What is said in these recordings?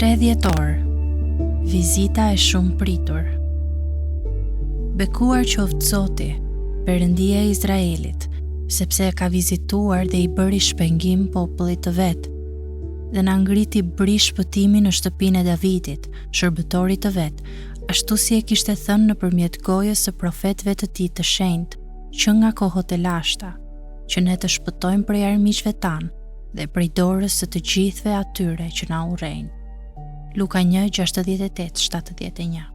3 dhjetor, vizita e shumë pritur. Bekuar qoftë Zoti, Perëndia e Izraelit, sepse e ka vizituar dhe i bëri shpengim popullit të vet, dhe na ngriti bri shpëtimi në shtëpinë e Davidit, shërbëtorit të vet, ashtu si e kishte thënë nëpërmjet gojës së profetëve të tij të shenjtë, që nga kohët e lashta, që ne të shpëtojmë prej armiqve tanë dhe prej dorës së të gjithëve atyre që na urrejnë. Luka 1:68-71.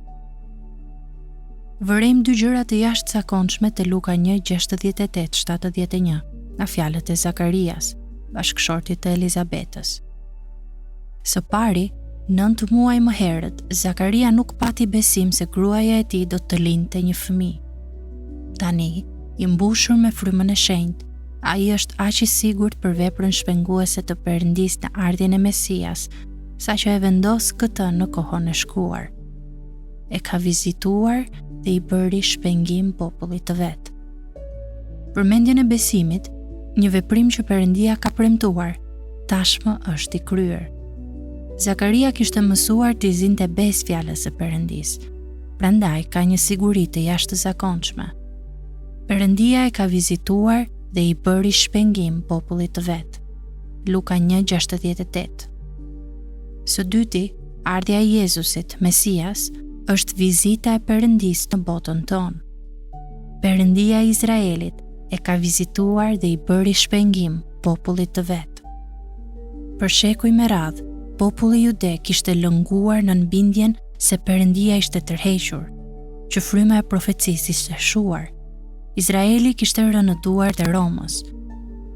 Vërejmë 2 gjëra të jashtëzakonshme te Luka 1:68-71 nga fjalët e Zakarias, bashkëshortit të Elizabetës. Së pari, 9 muaj më herët, Zakaria nuk pati besim se gruaja e tij do të lindte një fëmijë. Tani, i mbushur me frymën e shenjtë, ai është aq i sigurt për veprën shpenguese të Perëndisë në ardhjen e Mesias, saqë e vendos këtë në kohën e shkuar. E ka vizituar dhe i bëri shpengim popullit të vet. Përmendjen e besimit, një veprim që Perëndia ka premtuar, tashmë është i kryer. Zakaria kishte mësuar të izinte bes fjalës së Perëndisë, prandaj ka një siguri të jashtëzakonshme. Perëndia e ka vizituar dhe i bëri shpengim popullit të vet. Luka 1:68. Së dyti, ardhja e Jezusit, Mesias, është vizita e Perëndisë në botën tonë. Perëndia e Izraelit e ka vizituar dhe i bëri shpengim popullit të vet. Për shekuj me radhë, populli jude kishte lënguar në bindjen se Perëndia ishte tërhequr, që fryma e profecisë ishte shuar. Izraeli kishte rënëtuar te Romës.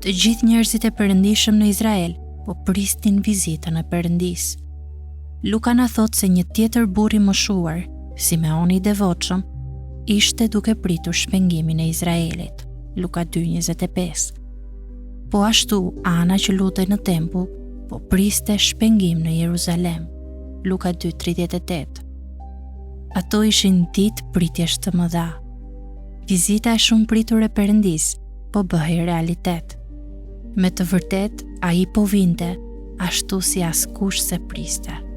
Të gjithë njerëzit e perëndishëm në Izrael po pristin vizitën e Perëndisë. Luka na thot se një tjetër burr i moshuar, Simeoni i devotshëm, ishte duke pritur shpengimin e Izraelit. Luka 2:25. Po ashtu, Ana që lutej në tempull, po priste shpengim në Jeruzalem. Luka 2:38. Ato ishin ditë pritjesh të mëdha. Vizita e shumë pritur e Perëndisë po bëhej realitet. Me të vërtet, ai po vinte ashtu si askush se priste.